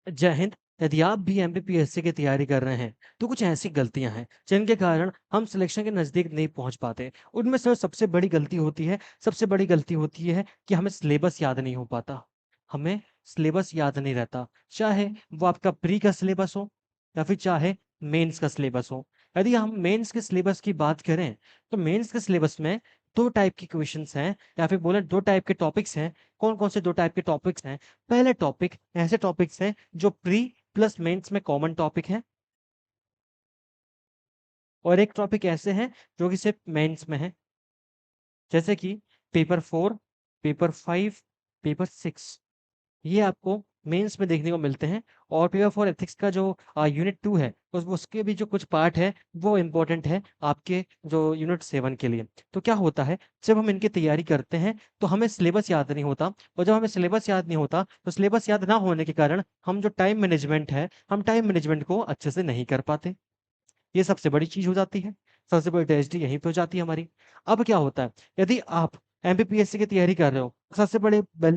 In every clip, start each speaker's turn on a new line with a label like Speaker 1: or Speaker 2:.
Speaker 1: जय हिंद। यदि आप भी एमपीपीएससी की तैयारी कर रहे हैं तो कुछ ऐसी गलतियां हैं जिनके कारण हम सिलेक्शन के नजदीक नहीं पहुंच पाते। उनमें से सबसे बड़ी गलती होती है सबसे बड़ी गलती होती है कि हमें सिलेबस याद नहीं हो पाता। हमें सिलेबस याद नहीं रहता, चाहे वो आपका प्री का सिलेबस हो या फिर चाहे मेंस का सिलेबस हो। यदि हम मेंस के सिलेबस की बात करें तो मेंस के सिलेबस में दो टाइप के क्वेश्चंस हैं, या फिर बोले दो टाइप के टॉपिक्स हैं। कौन कौन से दो टाइप के टॉपिक्स हैं? पहले टॉपिक ऐसे टॉपिक्स हैं जो प्री प्लस मेंस में कॉमन टॉपिक है, और एक टॉपिक ऐसे हैं जो कि सिर्फ मेंस में है, जैसे कि पेपर 4, पेपर 5, पेपर 6। ये आपको मेंस में देखने को मिलते हैं। और पेपर 4 एथिक्स का जो यूनिट 2 है उसके भी जो कुछ पार्ट है वो इम्पोर्टेंट है आपके जो यूनिट 7 के लिए। तो क्या होता है, जब हम इनकी तैयारी करते हैं तो हमें सिलेबस याद नहीं होता, और जब हमें सिलेबस याद नहीं होता तो सिलेबस याद ना होने के कारण हम जो टाइम मैनेजमेंट है हम टाइम मैनेजमेंट को अच्छे से नहीं कर पाते। ये सबसे बड़ी चीज हो जाती है, सबसे बड़ी ट्रेजेडी यहीं पे हो जाती है हमारी। अब क्या होता है, यदि आप एमपीपीएससी की तैयारी कर रहे हो, सबसे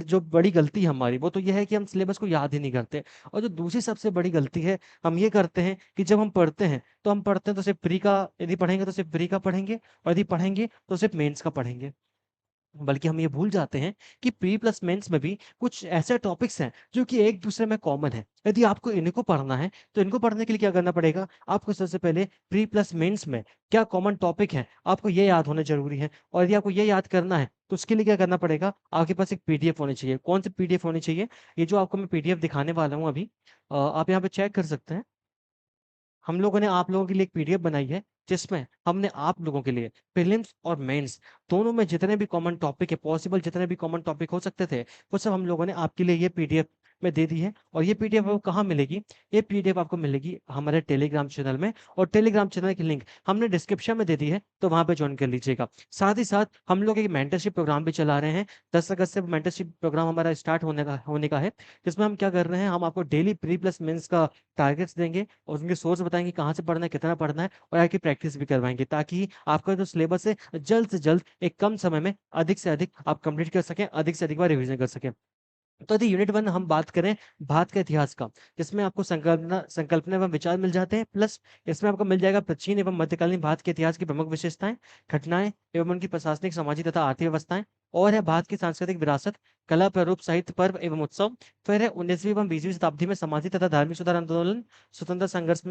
Speaker 1: जो बड़ी गलती है हमारी वो तो ये है कि हम सिलेबस को याद ही नहीं करते। और जो दूसरी सबसे बड़ी गलती है, हम ये करते हैं कि जब हम पढ़ते हैं तो हम पढ़ते हैं तो सिर्फ प्री का, यदि पढ़ेंगे तो सिर्फ प्री का पढ़ेंगे, और यदि पढ़ेंगे तो सिर्फ मेंस का पढ़ेंगे। बल्कि हम ये भूल जाते हैं कि प्री प्लस मेंस में भी कुछ ऐसे टॉपिक्स हैं जो कि एक दूसरे में कॉमन है। यदि आपको इनको पढ़ना है तो इनको पढ़ने के लिए क्या करना पड़ेगा, आपको सबसे पहले प्री प्लस मेंस में क्या कॉमन टॉपिक है आपको ये याद होना जरूरी है। और यदि आपको ये याद करना है तो उसके लिए क्या करना पड़ेगा, आपके पास एक पीडीएफ होनी चाहिए। कौन सी पीडीएफ होनी चाहिए? ये जो आपको मैं पीडीएफ दिखाने वाला हूँ अभी, आप यहाँ पे चेक कर सकते हैं। हम लोगों ने आप लोगों के लिए एक पीडीएफ बनाई है जिसमें हमने आप लोगों के लिए प्रीलिम्स और मेंस दोनों में जितने भी कॉमन टॉपिक है, पॉसिबल जितने भी कॉमन टॉपिक हो सकते थे, वो सब हम लोगों ने आपके लिए ये पीडीएफ में दे दी है। और ये पीडीएफ आपको कहाँ मिलेगी? ये पीडीएफ आपको मिलेगी हमारे टेलीग्राम चैनल में, और टेलीग्राम चैनल की लिंक हमने डिस्क्रिप्शन में दे दी है, तो वहां पे ज्वाइन कर लीजिएगा। साथ ही साथ हम लोग एक मेंटरशिप प्रोग्राम भी चला रहे हैं। 10 अगस्त से मेंटरशिप प्रोग्राम हमारा स्टार्ट होने का है, जिसमें हम क्या कर रहे हैं, हम आपको डेली प्री प्लस मेंस का टारगेट्स देंगे और उनके सोर्स बताएंगे कहाँ से पढ़ना है, कितना पढ़ना है, और आपकी प्रैक्टिस भी करवाएंगे ताकि आपका जो सिलेबस है जल्द से जल्द एक कम समय में अधिक से अधिक आप कंप्लीट कर सकें, अधिक से अधिक बार रिवीजन कर सकें। तो यदि यूनिट 1 हम बात करें भारत के इतिहास का, जिसमें आपको संकल्पना एवं विचार मिल जाते हैं, प्लस इसमें आपको मिल जाएगा प्राचीन एवं मध्यकालीन भारत के इतिहास की प्रमुख विशेषताएं, घटनाएं एवं उनकी प्रशासनिक, सामाजिक तथा आर्थिक व्यवस्थाएं। और है भारत की सांस्कृतिक विरासत, कला, प्रारूप, साहित्य, पर्व एवं उत्सव। फिर है 19वीं एवं 20वीं शताब्दी में सामाजिक तथा धार्मिक सुधार आंदोलन, स्वतंत्रता संघर्ष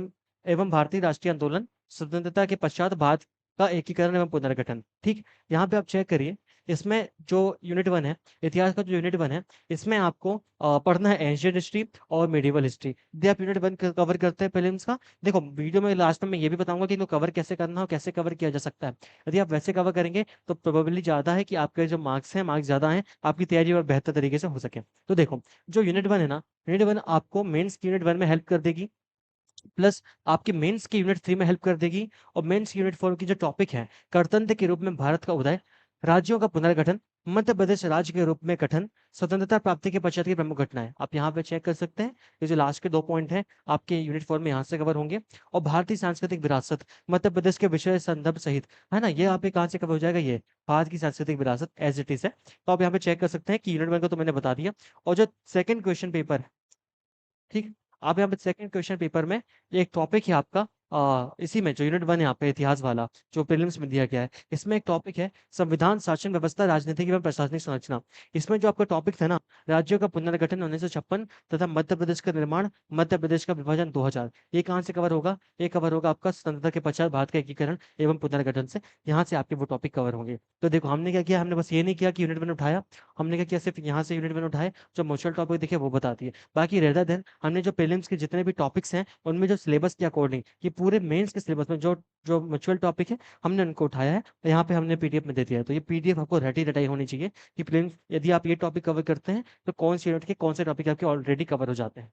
Speaker 1: एवं भारतीय राष्ट्रीय आंदोलन, स्वतंत्रता के पश्चात भारत का एकीकरण एवं पुनर्गठन। ठीक, यहाँ पे आप चेक करिए। इसमें जो यूनिट 1 है, इतिहास का जो यूनिट 1 है, इसमें आपको पढ़ना है एंशियंट हिस्ट्री और मेडिवल हिस्ट्री। यदि आप यूनिट 1 कवर करते हैं प्रीलिम्स का, देखो वीडियो में लास्ट में मैं ये भी बताऊंगा कि इनको कवर कैसे करना है और कैसे कवर किया जा सकता है। यदि आप वैसे कवर करेंगे तो प्रोबेबिलिटी ज्यादा है कि आपके जो मार्क्स ज्यादा हैं, आपकी तैयारी और बेहतर तरीके से हो सके। तो देखो, जो यूनिट 1 है ना, यूनिट 1 आपको मेंस की यूनिट 1 में हेल्प कर देगी, प्लस आपके मेंस की यूनिट 3 में हेल्प कर देगी। और मेंस की यूनिट 4 की जो टॉपिक है, गणतंत्र के रूप में भारत का उदय, राज्यों का पुनर्गठन, मध्य प्रदेश राज्य के रूप में गठन, स्वतंत्रता प्राप्ति के पश्चात की प्रमुख घटनाएं, आप यहाँ पे चेक कर सकते हैं। ये जो लास्ट के 2 पॉइंट हैं आपके यूनिट 4 में यहाँ से कवर होंगे। और भारतीय सांस्कृतिक विरासत, मध्य प्रदेश के विषय संदर्भ सहित, है ना, ये यहाँ पे कहाँ से कवर हो जाएगा, ये भारत की सांस्कृतिक विरासत एज इट इज है। तो आप यहाँ पे चेक कर सकते हैं कि यूनिट 1 को तो मैंने बता दिया। और जो सेकंड क्वेश्चन पेपर है, ठीक, आप यहाँ पे सेकंड क्वेश्चन पेपर में एक टॉपिक है आपका, इसी में जो यूनिट 1 है आपका इतिहास वाला, जो प्रीलिम्स में दिया गया है, इसमें एक टॉपिक है संविधान, शासन व्यवस्था, राजनीतिक एवं प्रशासनिक संरचना। इसमें जो आपका टॉपिक था ना, राज्यों का पुनर्गठन 1956 तथा मध्य प्रदेश का निर्माण, मध्य प्रदेश का विभाजन 2000, ये कहाँ से कवर होगा? ये कवर होगा आपका स्वतंत्रता के पश्चात भारत का एकीकरण एवं पुनर्गठन से। यहाँ से आपके वो टॉपिक कवर होंगे। तो देखो हमने क्या किया, हमने बस ये नहीं किया कि यूनिट 1 उठाया, हमने क्या किया, सिर्फ यहाँ से यूनिट 1 उठाए, जो म्यूचुअल टॉपिक देखे वो बता दिए। बाकी रेदर देन हमने जो प्रीलिम्स के जितने भी टॉपिक्स हैं उनमें जो सिलेबस के अकॉर्डिंग, ये पूरे मेंस के सिलेबस में जो जो म्यूचुअल टॉपिक है हमने उनको उठाया है, तो यहाँ पे हमने पीडीएफ में दे दिया है। तो ये पीडीएफ आपको रटी रटाई होनी चाहिए कि प्रीलिम्स यदि आप ये टॉपिक कवर करते हैं तो कौन सी यूनिट के कौन से टॉपिक आपके ऑलरेडी कवर हो जाते हैं।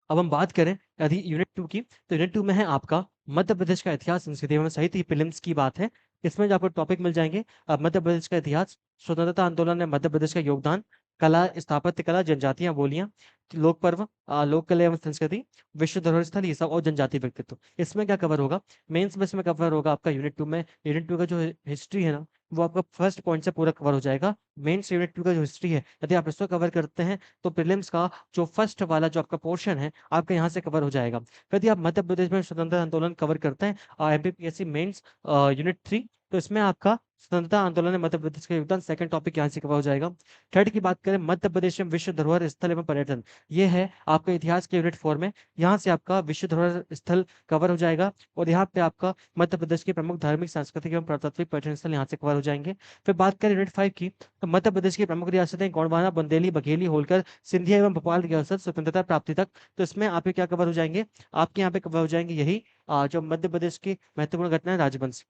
Speaker 1: अब हम बात करें यदि यूनिट 2 की, तो यूनिट 2 में है आपका मध्य प्रदेश का इतिहास, संस्कृति एवं साहित्य, प्रीलिम्स की बात है। इसमें जो आपको टॉपिक मिल जाएंगे, मध्य प्रदेश का इतिहास, स्वतंत्रता आंदोलन में मध्य प्रदेश का योगदान, कला, स्थापत्य कला, जनजातियां, बोलियां, लोक पर्व, लोक कला एवं संस्कृति, विश्व धरोहर स्थल, ये सब, और जनजाति व्यक्तित्व। इसमें क्या कवर होगा? मेंस में इसमें कवर होगा आपका यूनिट 2 में, यूनिट 2 का जो हिस्ट्री है ना, वो आपका फर्स्ट पॉइंट से पूरा कवर हो जाएगा। मेंस यूनिट 2 का जो हिस्ट्री है, यदि आप इसको कवर करते हैं तो प्रीलिम्स का जो फर्स्ट वाला जो आपका पोर्शन है आपका यहाँ से कवर हो जाएगा। यदि आप मध्य प्रदेश में स्वतंत्रता आंदोलन कवर करते हैं एमपीपीएससी मेंस यूनिट 3, तो इसमें आपका स्वतंत्रता आंदोलन में मध्य प्रदेश का योगदान सेकंड टॉपिक यहाँ से कवर हो जाएगा। थर्ड की बात करें, मध्य प्रदेश में विश्व धरोहर स्थल एवं पर्यटन, ये है आपका इतिहास के यूनिट 4 में। यहाँ से आपका विश्व धरोहर स्थल कवर हो जाएगा और यहाँ पे आपका मध्य प्रदेश के प्रमुख धार्मिक, सांस्कृतिक एवं पुरातात्विक पर्यटन स्थल यहाँ से कवर हो जाएंगे। फिर बात करें यूनिट 5 की, तो मध्य प्रदेश की प्रमुख रियासतें गोंडवाना, बुंदेली, बघेली, होलकर, सिंधिया एवं भोपाल रियासत स्वतंत्रता प्राप्ति तक, तो इसमें आपके क्या कवर हो जाएंगे, आपके यहाँ पे कवर हो जाएंगे यही जो मध्य प्रदेश की महत्वपूर्ण घटना है राजवंश।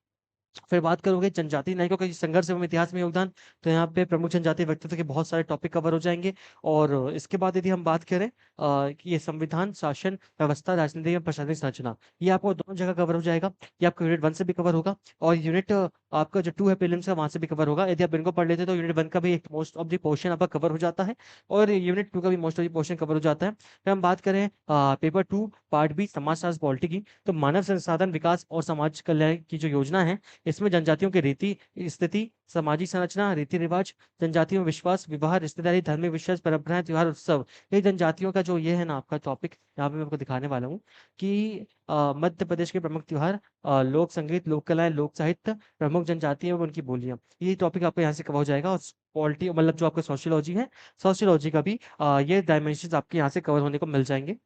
Speaker 1: फिर बात करोगे जनजातीय नायकों के संघर्ष एवं इतिहास में योगदान, तो यहाँ पे प्रमुख जनजातीय व्यक्तित्व के बहुत सारे टॉपिक कवर हो जाएंगे। और इसके बाद यदि हम बात करें कि ये संविधान, शासन व्यवस्था, राजनीति एवं प्रशासनिक संरचना, ये आपको दोनों जगह कवर हो जाएगा। ये आपका यूनिट 1 से भी कवर होगा और यूनिट आपका जो 2 है प्रीलिम्स का, वहां से भी कवर होगा। यदि आप इनको पढ़ लेते तो यूनिट 1 का भी एक मोस्ट ऑफ द पोर्शन आपका कवर हो जाता है और यूनिट 2 का भी most of the portion cover हो जाता है। फिर हम बात करें पेपर 2 पार्ट बी समाजशास्त्र पॉलिटी की, तो मानव संसाधन विकास और समाज कल्याण की जो योजना है, इसमें जनजातियों की रीति स्थिति, सामाजिक संरचना, रीति रिवाज, जनजातियों में विश्वास, विवाह, रिश्तेदारी, धार्मिक विश्वास, परंपराएं, त्योहार, उत्सव, ये जनजातियों का जो ये है ना आपका टॉपिक, यहाँ पे मैं आपको दिखाने वाला हूँ कि मध्य प्रदेश के प्रमुख त्योहार, लोक संगीत, लोक कलाएं, लोक साहित्य, प्रमुख जनजातियां और उनकी बोलियां, ये टॉपिक आपका यहाँ से कवर हो जाएगा। और पॉलिटी मतलब जो आपका सोशियोलॉजी है, सोशियोलॉजी का भी ये डायमेंशन आपके यहाँ से कवर होने को मिल जाएंगे।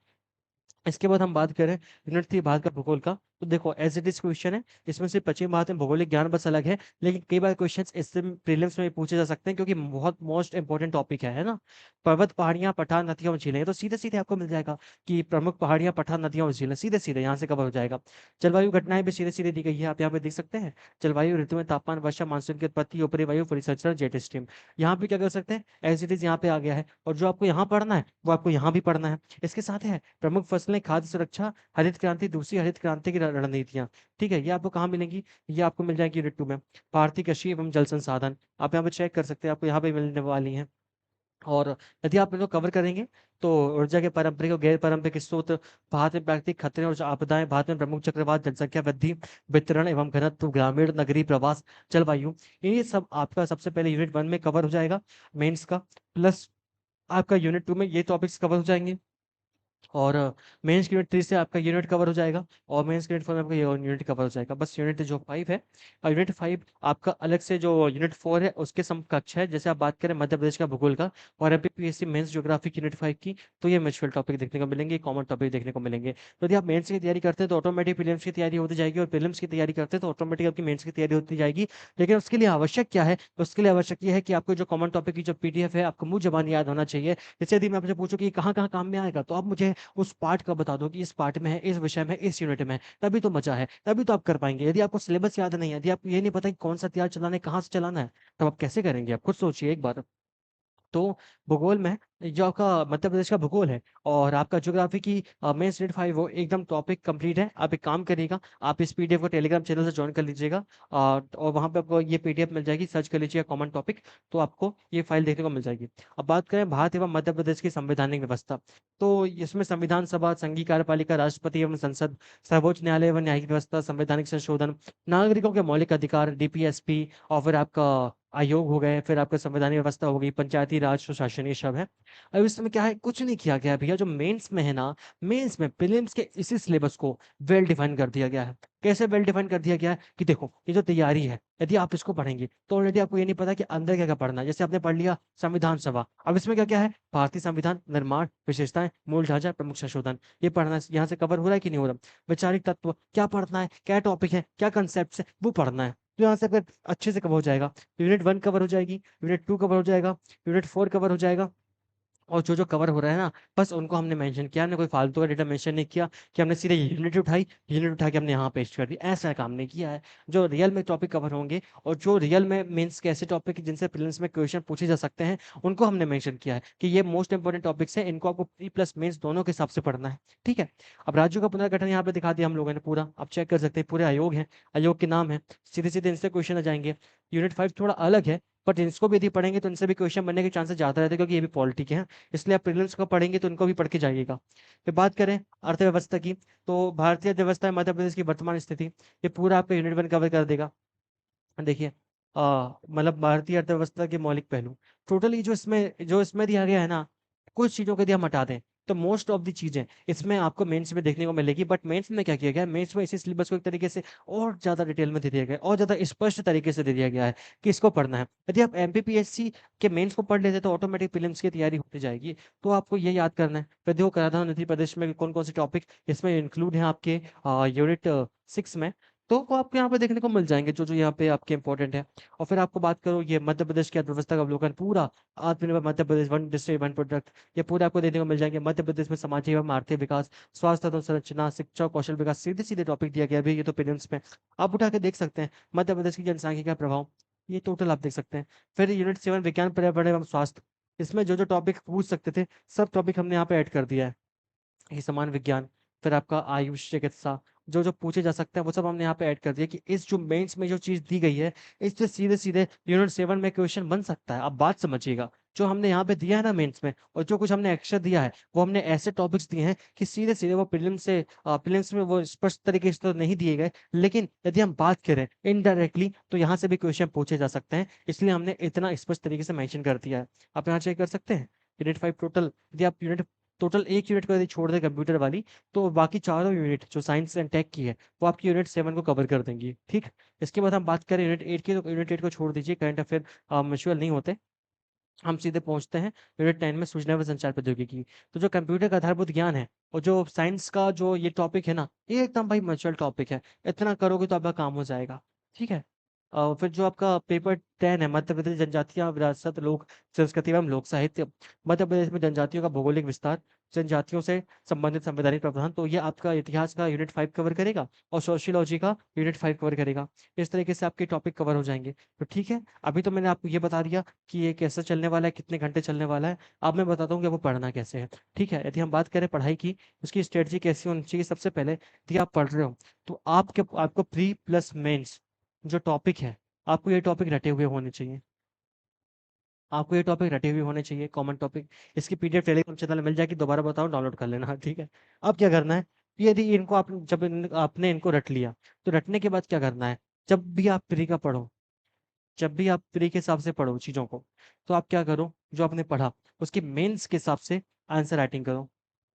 Speaker 1: इसके बाद हम बात करें यूनिट 3 भारत का भूगोल का, तो देखो एज इट इज क्वेश्चन है, इसमें से पश्चिम भारत में भौगोलिक ज्ञान बस अलग है, लेकिन कई बार क्वेश्चंस इससे प्रीलिम्स में पूछे जा सकते हैं क्योंकि बहुत मोस्ट इंपॉर्टेंट टॉपिक है ना। पर्वत, पहाड़ियां, पठार, नदियां और झीलें, ये तो सीधे सीधे आपको मिल जाएगा कि प्रमुख पहाड़ियां, पठार, नदियां और झीलें, सीधे सीधे यहाँ से कवर हो जाएगा। जलवायु घटनाएं भी सीधे सीधे दी गई है, आप यहाँ पे देख सकते हैं। जलवायु ऋतु में तापमान, वर्षा, मानसून की उत्पत्ति, ऊपरी वायु परिसंचरण, जेट स्ट्रीम, यहाँ पे क्या कर सकते हैं, एज इट इज यहाँ पे आ गया है। और जो आपको यहाँ पढ़ना है वो आपको यहाँ भी पढ़ना है। इसके साथ है प्रमुख फसलें, खाद्य सुरक्षा, हरित क्रांति, दूसरी हरित क्रांति की रणनीतियां, ठीक है, ये आपको कहाँ मिलेंगी, ये आपको मिल जाएगी यूनिट 2 में। भारतीय कृषि एवं जल संसाधन, आप यहाँ पे चेक कर सकते हैं, आपको यहाँ पे मिलने वाली हैं। और यदि आप इनको कवर करेंगे तो ऊर्जा के पारंपरिक और गैर पारंपरिक स्रोत, भारत में प्राकृतिक खतरे और आपदाएं, भारत में प्रमुख चक्रवात, जनसंख्या वृद्धि, वितरण एवं घनत्व, ग्रामीण नगरीय प्रवास, जलवायु, ये सब आपका सबसे पहले यूनिट 1 में कवर हो जाएगा मेंस का। प्लस आपका यूनिट 2 में ये टॉपिक्स कवर हो जाएंगे और मेंस यूनिट 3 से आपका यूनिट कवर हो जाएगा और मेंस यूनिट 4 में आपका ये यूनिट कवर हो जाएगा। बस यूनिट जो 5 है और यूनिट 5 आपका अलग से जो यूनिट 4 है उसके समकक्ष है। जैसे आप बात करें मध्य प्रदेश का भूगोल का और एमपीपीएससी मेंस ज्योग्राफी यूनिट 5 की, तो ये म्यूचुअल टॉपिक देखने को मिलेंगे, कॉमन टॉपिक देखने को मिलेंगे। तो यदि आप मेंस की तैयारी करते हैं तो ऑटोमेटिक प्रीलिम्स की तैयारी होती जाएगी और प्रीलिम्स की तैयारी करते हैं तो ऑटोमेटिक आपकी मेंस की तैयारी होती जाएगी। लेकिन उसके लिए आवश्यक क्या है, उसके लिए आवश्यक ये है कि आपको जो कॉमन टॉपिक की जो पीडीएफ है आपको मुंह जबान याद होना चाहिए। जैसे यदि मैं आपसे पूछूं कि कहाँ कहाँ काम में आएगा, तो आप मुझे उस पार्ट का बता दो कि इस पार्ट में है, इस विषय में, इस यूनिट में है, तभी तो मजा है, तभी तो आप कर पाएंगे। यदि आपको सिलेबस याद नहीं है, यदि आपको ये नहीं पता कि कौन सा हथियार चलाना है, कहाँ से चलाना है, तब आप कैसे करेंगे, आप खुद सोचिए एक बार। तो भूगोल में जो आपका मध्य प्रदेश का भूगोल है और आपका ज्योग्राफी की मेंस यूनिट 5 वो एकदम टॉपिक कंप्लीट है। आप एक काम करिएगा, आप इस पीडीएफ को टेलीग्राम चैनल से ज्वाइन कर लीजिएगा और वहां पे आपको ये पीडीएफ मिल जाएगी, सर्च कर लीजिएगा कॉमन टॉपिक, तो आपको ये फाइल देखने को मिल जाएगी। अब बात करें भारत एवं मध्य प्रदेश की संवैधानिक व्यवस्था, तो इसमें संविधान सभा, संघीय कार्यपालिका, राष्ट्रपति एवं संसद, सर्वोच्च न्यायालय एवं न्यायिक व्यवस्था, संवैधानिक संशोधन, नागरिकों के मौलिक अधिकार, डीपीएसपी, और फिर आपका आयोग हो गए, फिर आपका संवैधानिक व्यवस्था हो गई, पंचायती राज सुशासन, ये सब है। अब इसमें क्या है, कुछ नहीं किया गया भैया, जो मेंस में है ना, मेंस में प्रीलिम्स के इसी सिलेबस को वेल डिफाइन कर दिया गया है। कैसे वेल डिफाइन कर दिया गया है कि देखो ये जो तैयारी है, यदि आप इसको पढ़ेंगे तो ऑलरेडी आपको ये नहीं पता कि अंदर क्या क्या पढ़ना है। जैसे आपने पढ़ लिया संविधान सभा, अब इसमें क्या क्या है, भारतीय संविधान निर्माण, विशेषताएं, मूल ढांचा, प्रमुख संशोधन, ये पढ़ना है, यहाँ से कवर हो रहा है कि नहीं हो रहा। वैचारिक तत्व क्या पढ़ना है, क्या टॉपिक है, क्या कंसेप्ट है, वो पढ़ना है, तो यहाँ से अगर अच्छे से कवर हो जाएगा। यूनिट 1 कवर हो जाएगी, यूनिट 2 कवर हो जाएगा, यूनिट 4 कवर हो जाएगा। और जो जो कवर हो रहा है ना, बस उनको हमने मेंशन किया, हमने कोई फालतू का डेटा मेंशन नहीं किया कि हमने सीधे यूनिट उठाई, यूनिट उठा के हमने यहाँ पेस्ट कर दी, ऐसा काम नहीं किया है। जो रियल में टॉपिक कवर होंगे और जो रियल में मीन्स के ऐसे टॉपिक जिनसे प्रीलिम्स में क्वेश्चन पूछे जा सकते हैं, उनको हमने मेंशन किया है कि ये मोस्ट इंपोर्टेंट टॉपिक्स है, इनको आपको प्री प्लस मेंस दोनों के हिसाब से पढ़ना है, ठीक है। अब राज्यों का पुनर्गठन यहाँ पे दिखा दिया हम लोगों ने पूरा, आप चेक कर सकते हैं, पूरे आयोग है, आयोग के नाम है, सीधे सीधे इनसे क्वेश्चन आ जाएंगे। यूनिट 5 थोड़ा अलग है, बट इसको भी यदि पढ़ेंगे तो इनसे भी क्वेश्चन बनने के चांसेस ज्यादा रहते हैं क्योंकि ये भी पॉलिटिक है, इसलिए आप प्रीलिम्स को पढ़ेंगे तो इनको भी पढ़ के जाइएगा। फिर बात करें अर्थव्यवस्था की, तो भारतीय अर्थव्यवस्था में मध्य प्रदेश की वर्तमान स्थिति, ये पूरा आपका यूनिट 1 कवर कर देगा। देखिए मतलब भारतीय अर्थव्यवस्था के मौलिक पहलू। टोटली जो इसमें दिया गया है ना, कुछ चीजों को यदि हम हटा दें तो मोस्ट ऑफ द चीजें इसमें आपको मेंस में देखने को मिलेगी। बट मेंस में क्या किया गया है, मेंस में इसी सिलेबस को एक तरीके से और ज्यादा डिटेल में दे दिया गया है, और ज्यादा स्पष्ट तरीके से दे दिया गया है कि इसको पढ़ना है। यदि आप एमपीपीएससी के मेंस को पढ़ लेते तो ऑटोमेटिक प्रीलिम्स की तैयारी होती जाएगी। तो आपको ये याद करना है, फिर देखो कराधान मध्य प्रदेश में कौन कौन से टॉपिक इसमें इंक्लूड है आपके यूनिट 6 में। तो वो आपको यहाँ पे देखने को मिल जाएंगे जो जो यहाँ पे आपके इंपॉर्टेंट है। और फिर आपको बात करो, ये मध्य प्रदेश की अर्थव्यवस्था का अवलोकन पूरा, आत्मनिर्भर Madhya Pradesh, one district one product, ये पूरे आपको देखने को मिल जाएंगे। मध्य प्रदेश में सामाजिक एवं आर्थिक विकास, स्वास्थ्य तंत्र संरचना, शिक्षा, कौशल विकास, सीधे सीधे टॉपिक दिया गया है अभी, ये तो प्रीलिम्स में आप उठा के देख सकते हैं। मध्य प्रदेश की जनसंख्या का प्रभाव, ये टोटल आप देख सकते हैं। फिर यूनिट 7 विज्ञान पर्यावरण एवं स्वास्थ्य, इसमें जो जो टॉपिक पूछ सकते थे सब टॉपिक हमने यहाँ पे ऐड कर दिया है। ये समान विज्ञान, फिर आपका आयुष चिकित्सा, जो जो पूछे जा सकते हैं वो सब हमने यहाँ पे ऐड कर दिया कि इस जो मेंस में जो चीज दी गई है इससे सीधे सीधे यूनिट 7 में क्वेश्चन बन सकता है। आप बात समझिएगा, जो हमने यहाँ पे दिया है ना मेंस में, और जो कुछ हमने एक्स्ट्रा दिया है वो हमने ऐसे टॉपिक्स दिए हैं कि सीधे सीधे वो प्रीलिम्स में वो स्पष्ट तरीके से तो नहीं दिए गए, लेकिन यदि हम बात करें इनडायरेक्टली तो यहाँ से भी क्वेश्चन पूछे जा सकते हैं, इसलिए हमने इतना स्पष्ट तरीके से मेंशन कर दिया है। आप यहाँ चेक कर सकते हैं यूनिट 5 टोटल, यदि आप यूनिट टोटल एक यूनिट को यदि छोड़ दे कंप्यूटर वाली, तो बाकी चारों यूनिट जो साइंस एंड टेक की है वो आपकी यूनिट 7 को कवर कर देंगी। ठीक, इसके बाद हम बात करें यूनिट 8 की, तो यूनिट 8 को छोड़ दीजिए, करंट अफेयर म्यूचुअल नहीं होते। हम सीधे पहुंचते हैं यूनिट 9 में, सूचना व संचार प्रौद्योगिकी। तो जो कंप्यूटर का आधारभूत ज्ञान है और जो साइंस का जो ये टॉपिक है ना, ये एकदम भाई म्यूचुअल टॉपिक है, इतना करोगे तो आपका काम हो जाएगा। ठीक है। फिर जो आपका पेपर 10 है, मध्य प्रदेश जनजातियां विरासत लोक संस्कृति एवं लोक साहित्य, मध्य प्रदेश में जनजातियों का भौगोलिक विस्तार, जनजातियों से संबंधित संवैधानिक प्रावधान, तो ये आपका इतिहास का यूनिट 5 कवर करेगा और सोशियोलॉजी का यूनिट 5 कवर करेगा। इस तरीके से आपके टॉपिक कवर हो जाएंगे। तो ठीक है, अभी तो मैंने आपको ये बता दिया कि ये कैसे चलने वाला है, कितने घंटे चलने वाला है। अब मैं बताता हूँ कि आपको पढ़ना कैसे है। ठीक है, यदि हम बात करें पढ़ाई की, उसकी स्ट्रेटजी कैसी होनी चाहिए, सबसे पहले यदि आप पढ़ रहे हो तो आपको प्री प्लस मेंस जो टॉपिक है, आपको ये टॉपिक रटे हुए होने चाहिए। आपको ये टॉपिक रटे हुए होने चाहिए, कॉमन टॉपिक। इसकी पीडीएफ टेलीग्राम चैनल में मिल जाएगी, दोबारा बताओ, डाउनलोड कर लेना। ठीक है। अब क्या करना है, यदि इनको आप जब आपने इनको रट लिया, तो रटने के बाद क्या करना है, जब भी आप प्री का पढ़ो, जब भी आप प्री के हिसाब से पढ़ो चीजों को, तो आप क्या करो, जो आपने पढ़ा उसकी मेंस के हिसाब से आंसर राइटिंग करो।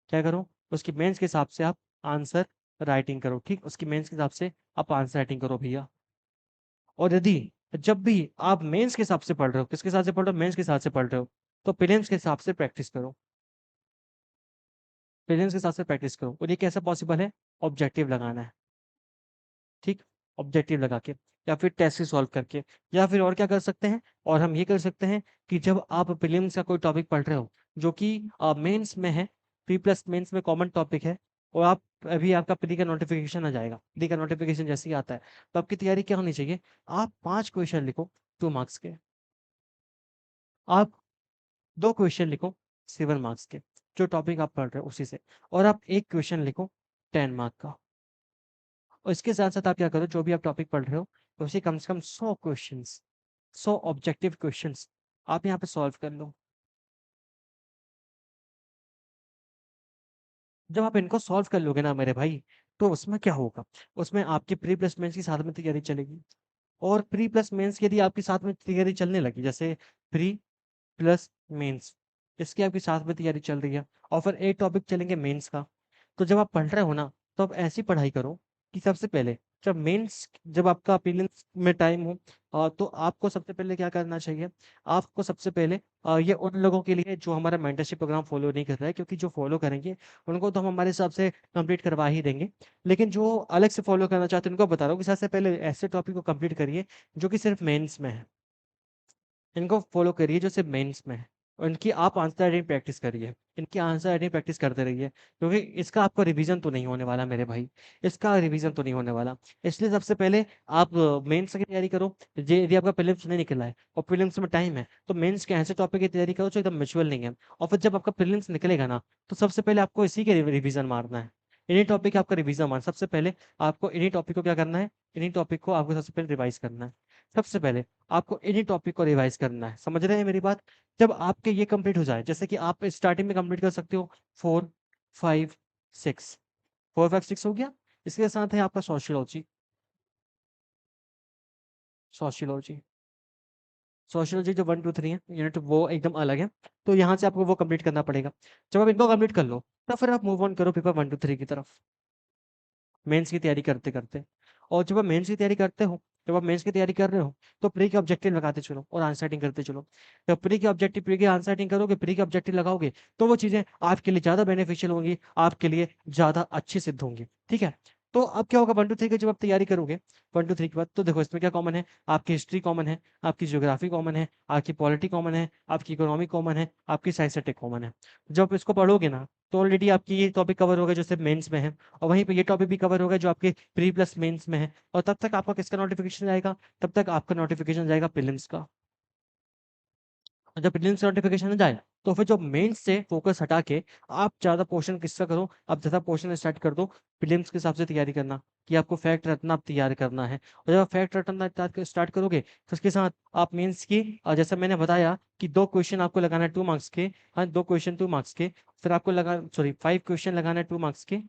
Speaker 1: क्या करो, उसकी मेंस के हिसाब से आप आंसर राइटिंग करो। ठीक, उसकी मेंस के हिसाब से आप आंसर राइटिंग करो भैया। और यदि जब भी आप मेंस के हिसाब से पढ़ रहे हो, किसके हिसाब से पढ़ रहे हो, मेंस के हिसाब से पढ़ रहे हो, तो प्रीलिम्स के हिसाब से प्रैक्टिस करो। प्रीलिम्स के हिसाब से प्रैक्टिस करो, और ये कैसे पॉसिबल है, ऑब्जेक्टिव लगाना है। ठीक, ऑब्जेक्टिव लगा के, या फिर टेस्ट सॉल्व करके, या फिर और क्या कर सकते हैं, और हम ये कर सकते हैं कि जब आप प्रीलिम्स का कोई टॉपिक पढ़ रहे हो जो कि मेंस में है, प्री प्लस मेंस में कॉमन टॉपिक है, और आप अभी आपका प्री का नोटिफिकेशन आ जाएगा, प्री का नोटिफिकेशन जैसे ही आता है, तो आपकी तैयारी क्या होनी चाहिए, आप 5 क्वेश्चन लिखो 2 मार्क्स के, आप 2 क्वेश्चन लिखो 7 मार्क्स के, जो टॉपिक आप पढ़ रहे हो उसी से, और आप एक क्वेश्चन लिखो 10 मार्क का। और इसके साथ साथ आप क्या करो, जो भी आप टॉपिक पढ़ रहे हो उसे कम से कम 100 क्वेश्चन, 100 ऑब्जेक्टिव क्वेश्चंस आप यहाँ पे सॉल्व कर लो। जब आप इनको सॉल्व कर लोगे ना मेरे भाई, तो उसमें क्या होगा, उसमें आपकी प्री प्लस मेंस की साथ में तैयारी चलेगी। और प्री प्लस मेंस की यदि आपकी साथ में तैयारी चलने लगी, जैसे प्री प्लस मेंस, इसकी आपकी साथ में तैयारी चल रही है, और फिर एक टॉपिक चलेंगे मेंस का, तो जब आप पढ़ रहे हो ना, तो आप ऐसी पढ़ाई करो कि सबसे पहले जब आपका प्रीलिम्स में टाइम हो, तो आपको सबसे पहले क्या करना चाहिए, आपको सबसे पहले ये उन लोगों के लिए जो हमारा मेंटरशिप प्रोग्राम फॉलो नहीं कर रहा है, क्योंकि जो फॉलो करेंगे उनको तो हम हमारे हिसाब से कंप्लीट करवा ही देंगे, लेकिन जो अलग से फॉलो करना चाहते हैं उनको बता रहा हूँ कि सबसे पहले ऐसे टॉपिक को कंप्लीट करिए जो कि सिर्फ मेंस में है। इनको फॉलो करिए जो सिर्फ मेंस में है, और इनकी आप आंसर राइटिंग प्रैक्टिस करिए, इनकी आंसर राइटिंग प्रैक्टिस करते रहिए, क्योंकि इसका आपको रिवीजन तो नहीं होने वाला मेरे भाई, इसका रिवीजन तो नहीं होने वाला। इसलिए सबसे पहले आप मेंस की तैयारी करो। यदि आपका प्रीलिम्स नहीं निकला है और प्रीलिम्स में टाइम है, तो मेंस के ऐसे टॉपिक की तैयारी करो जो एकदम मैच्योर नहीं है। और फिर जब आपका प्रीलिम्स निकलेगा ना, तो सबसे पहले आपको इसी के रिवीजन मारना है, इन्हीं टॉपिक का आपका रिवीजन मारना सबसे पहले। आपको इन्हीं टॉपिक को क्या करना है, इन्हीं टॉपिक को आपको सबसे पहले रिवाइज करना है। सबसे पहले आपको इन्हीं टॉपिक को रिवाइज करना है, समझ रहे हैं मेरी बात। जब आपके ये कंप्लीट हो जाए, जैसे कि आप स्टार्टिंग में कंप्लीट कर सकते हो 4 5 6, 4 5 6 हो गया। इसके साथ है आपका सोशियोलॉजी, सोशियोलॉजी सोशियोलॉजी जो 1 2 3 है यूनिट वो एकदम अलग है। तो यहाँ से आपको वो कंप्लीट करना पड़ेगा। जब आप इनको कंप्लीट कर लो तो फिर आप मूव ऑन करो पेपर 1 2 3 की तरफ, मेंस की तैयारी करते करते। और जब आप मेंस की तैयारी करते हो, जब आप मेंस की तैयारी कर रहे हो तो प्री के ऑब्जेक्टिव लगाते चलो और आंसर राइटिंग करते चलो। जब प्री के ऑब्जेक्टिव, प्री के आंसर राइटिंग करोगे, प्री के ऑब्जेक्टिव लगाओगे, तो वो चीजें आपके लिए ज्यादा बेनिफिशियल होंगी, आपके लिए ज्यादा अच्छी सिद्ध होंगी। ठीक है। तो अब क्या होगा 1 2 3 की जब आप तैयारी करोगे 1 2 3 के बाद, तो देखो इसमें क्या कॉमन है, आपकी हिस्ट्री कॉमन है, आपकी ज्योग्राफी कॉमन है, आपकी पॉलिटी कॉमन है, आपकी इकोनॉमी कॉमन है, आपकी साइंस टेक कॉमन है। जब आप इसको पढ़ोगे ना तो ऑलरेडी आपकी ये टॉपिक कवर होगा जो सिर्फ मेंस में है, और वहीं पे ये टॉपिक भी कवर होगा जो आपके प्री प्लस मेंस में है। और तब तक आपका किसका नोटिफिकेशन आएगा, तब तक आपका नोटिफिकेशन जाएगा प्रीलिम्स का। और जब प्रीलिम्स नोटिफिकेशन जाए तो फिर जो मेंस से फोकस हटा के आप ज्यादा पोर्शन किसका करो, आप ज्यादा पोर्शन स्टार्ट कर दो प्रीलिम्स के हिसाब से तैयारी करना, कि आपको फैक्ट रटना आप तैयार करना है। और जब आप फैक्ट रटना स्टार्ट करोगे तो उसके साथ आप मेंस की, जैसा मैंने बताया कि 2 क्वेश्चन आपको लगाना है 2 मार्क्स के, हाँ 2 क्वेश्चन 2 मार्क्स के, फिर आपको लगा, सॉरी 5 क्वेश्चन लगाना है 2 मार्क्स के,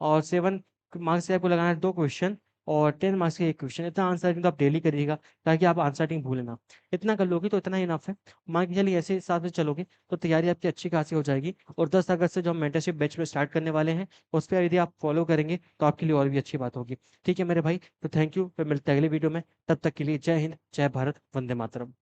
Speaker 1: और 7 मार्क्स से आपको लगाना है 2 क्वेश्चन, और 10 मार्क्स के 1 क्वेश्चन। इतना आंसर राइटिंग तो आप डेली करिएगा ताकि आप आंसर राइटिंग भूले ना। इतना कर लोगे तो इतना ही इनफ है। मान के चलिए ऐसे हिसाब से चलोगे तो तैयारी आपकी अच्छी खासी हो जाएगी। और 10 अगस्त से जो हम मेंटरशिप बैच में स्टार्ट करने वाले हैं उस पर यदि आप फॉलो करेंगे तो आपके लिए और भी अच्छी बात होगी। ठीक है मेरे भाई, तो थैंक यू, फिर मिलते हैं अगले वीडियो में। तब तक के लिए जय हिंद, जय भारत, वंदे मातरम।